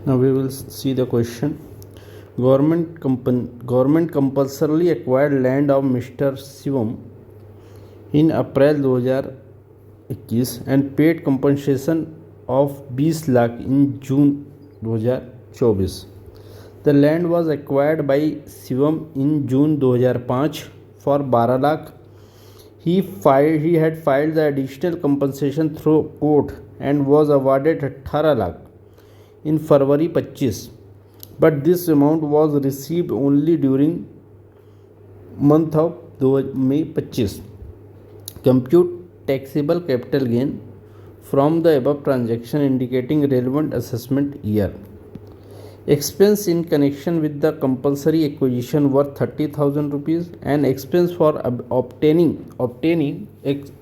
Now we will see the question. Government compulsorily acquired land of Mr. Shivam in April 2021 and paid compensation of 20 lakh in June 2024. The land was acquired by Shivam in June 2005 for 12 lakh. He had filed the additional compensation through court and was awarded 18 lakh in February 25, but this amount was received only during month of May 25. Compute taxable capital gain from the above transaction indicating relevant assessment year. Expense in connection with the compulsory acquisition were 30,000 rupees and expense for obtaining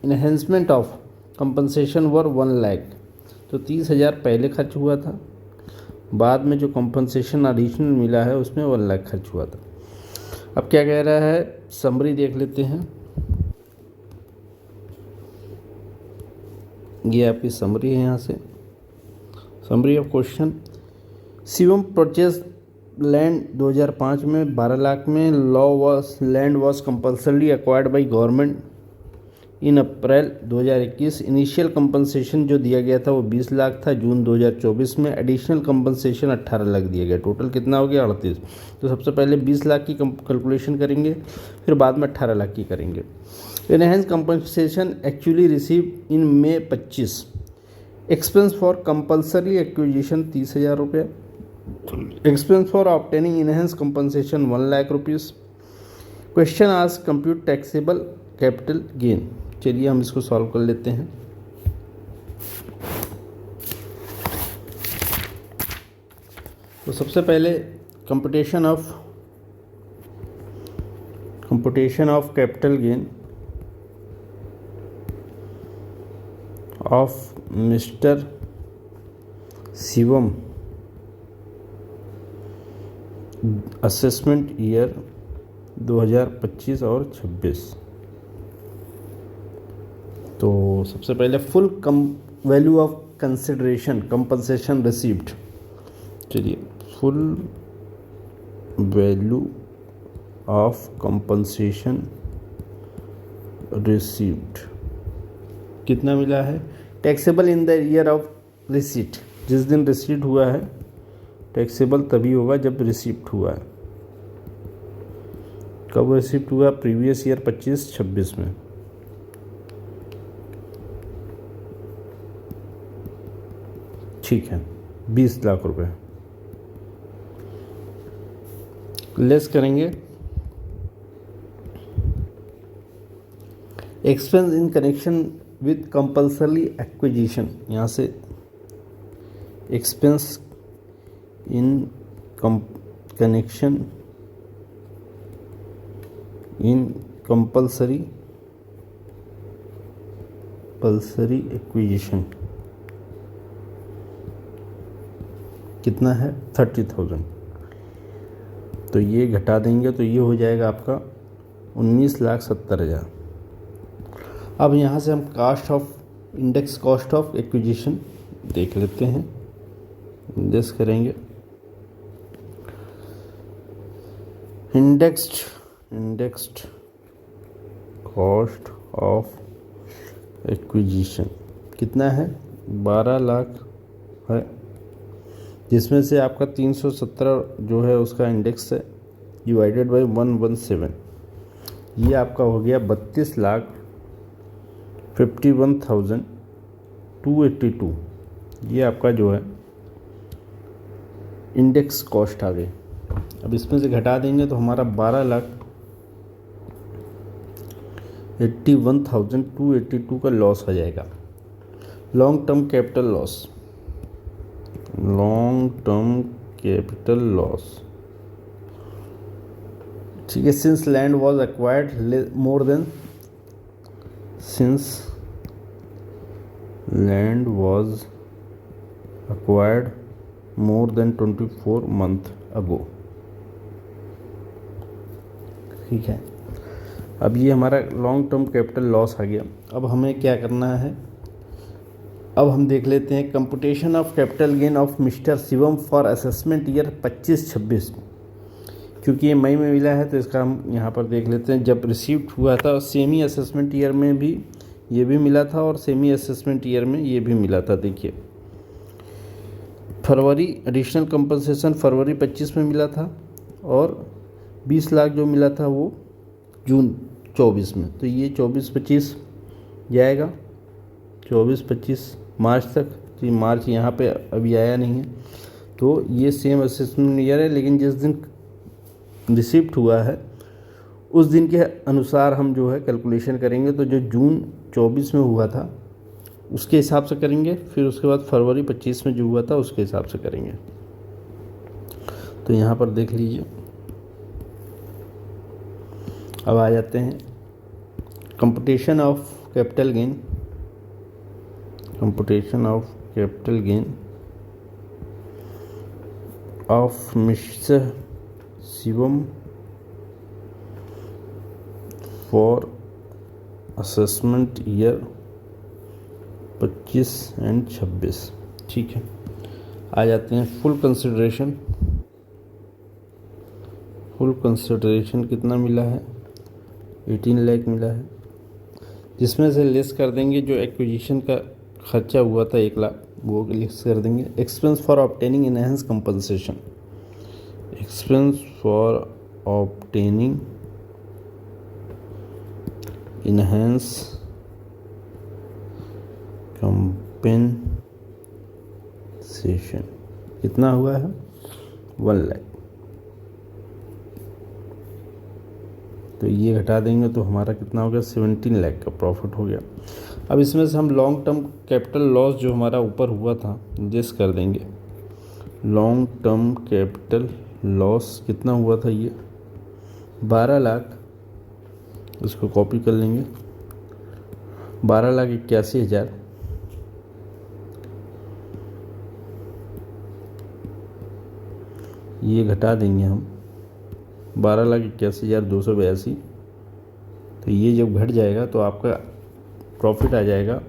enhancement of compensation were 1 lakh. तो 30,000 पहले खर्च हुआ था, बाद में जो compensation additional मिला है उसमें 1 लाख खर्च हुआ था। अब क्या कह रहा है, समरी देख लेते हैं। ये आपकी समरी है, यहाँ से summary of question. Shivam purchase land 2005 में 12 लाख में। Land was compulsory acquired by government in April 2021। Initial compensation जो दिया गया था वो 20 लाख था जून 2024 में। एडिशनल कंपनसेशन 18 लाख दिया गया। टोटल कितना हो गया, 38। तो सबसे पहले 20 लाख की कैलकुलेशन करेंगे, फिर बाद में 18 लाख की करेंगे। Enhance compensation actually receive in May 25। Expense for compulsory acquisition 30,000 रुपये। Expense for obtaining enhance compensation 1 lakh rupees. Question आज कंप्यूट टैक्सेबल कैपिटल गेन। चलिए हम इसको सॉल्व कर लेते हैं। तो सबसे पहले computation of capital gain of mister Shivam assessment year 2025 और 26। तो सबसे पहले full value of consideration compensation received. चलिए, full value of compensation received कितना मिला है, taxable in the year of receipt. जिस दिन रिसीट हुआ है टैक्सेबल तभी होगा जब रिसीप्ट हुआ है। कब रिसीप्ट हुआ, प्रीवियस ईयर 25-26 में। ठीक है, 20 लाख रुपए लेस करेंगे। Expense in connection with compulsory acquisition, यहाँ से expense in connection in compulsory acquisition कितना है, 30,000। तो ये घटा देंगे तो ये हो जाएगा आपका 19,70,000। अब यहाँ से हम इंडेक्स कॉस्ट ऑफ एक्विजिशन देख लेते हैं। इंडेक्स करेंगे, इंडेक्स्ड कॉस्ट ऑफ एक्विजिशन कितना है, 12 लाख है, जिसमें से आपका 317 जो है उसका इंडेक्स है डिवाइडेड बाई 117। ये आपका हो गया 32,51,282। ये आपका जो है इंडेक्स कॉस्ट आ गई। अब इसमें से घटा देंगे तो हमारा 12,81,282 का लॉस हो जाएगा। लॉन्ग टर्म कैपिटल लॉस, ठीक है। Since land was acquired more than 24 month अगो। ठीक है, अब ये हमारा लॉन्ग टर्म कैपिटल लॉस आ गया। अब हमें क्या करना है, अब हम देख लेते हैं computation of capital gain of mister Shivam for assessment year 25-26। क्योंकि ये मई में मिला है तो इसका हम यहाँ पर देख लेते हैं। जब रिसीव्ड हुआ था सेमी असेसमेंट ईयर में भी ये भी मिला था और सेमी असेसमेंट ईयर में ये भी मिला था। देखिए फरवरी एडिशनल कंपनसेशन फरवरी 25 में मिला था और 20 लाख जो मिला था वो जून 24 में। तो ये 24-25 जाएगा 24-25 मार्च तक। तो मार्च यहाँ पे अभी आया नहीं है तो ये सेम असेसमेंट ईयर है, लेकिन जिस दिन रिसिप्ट हुआ है उस दिन के अनुसार हम जो है कैलकुलेशन करेंगे। तो जो जून 24 में हुआ था उसके हिसाब से करेंगे, फिर उसके बाद फरवरी 25 में जो हुआ था उसके हिसाब से करेंगे। तो यहाँ पर देख लीजिए। अब आ जाते हैं computation of capital gain. Computation of capital gain of mister Shivam for assessment year 25 and 26। ठीक है, आ जाते हैं फुल कंसिडरेशन। फुल कंसिडरेशन कितना मिला है? 18 लाख मिला है, जिसमें से लेस कर देंगे जो एक्विजिशन का खर्चा हुआ था 1 लाख, वो लेस कर देंगे। Expense for obtaining enhance compensation, expense for obtaining enhance compensation कितना हुआ है? 1 लाख। तो ये घटा देंगे तो हमारा कितना हो गया? 17 लाख का प्रॉफिट हो गया। अब इसमें से हम लॉन्ग टर्म कैपिटल लॉस जो हमारा ऊपर हुआ था लेस कर देंगे। लॉन्ग टर्म कैपिटल लॉस कितना हुआ था? ये 12 लाख। इसको कॉपी कर लेंगे। 12,81,000 ये घटा देंगे हम 12,81,282। तो ये जब घट जाएगा तो आपका प्रॉफिट आ जाएगा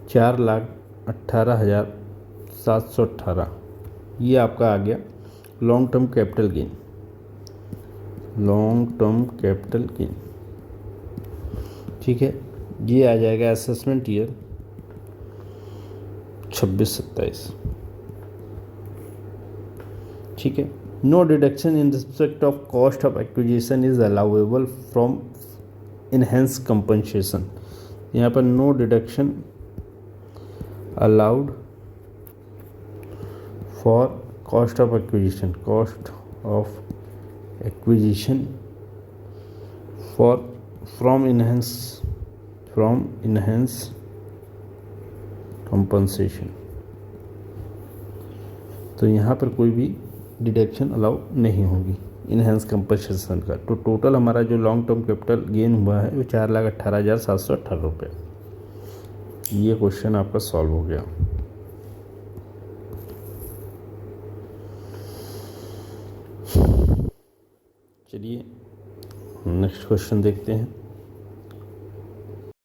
4,18,718। ये आपका आ गया long term capital gain. Long term capital gain ठीक है, ये आ जाएगा असेसमेंट ईयर 26-27। ठीक है। No deduction in respect of cost of acquisition is allowable from enhanced compensation. यहाँ पर no deduction allowed for cost of acquisition, cost of acquisition for from enhanced compensation. तो यहाँ पर कोई भी डिडक्शन अलाउ नहीं होगी इनहेंस कंपनसेशन का। तो टोटल हमारा जो लॉन्ग टर्म कैपिटल गेन हुआ है वो 4,18,718 रुपये। ये क्वेश्चन आपका सॉल्व हो गया। चलिए नेक्स्ट क्वेश्चन देखते हैं।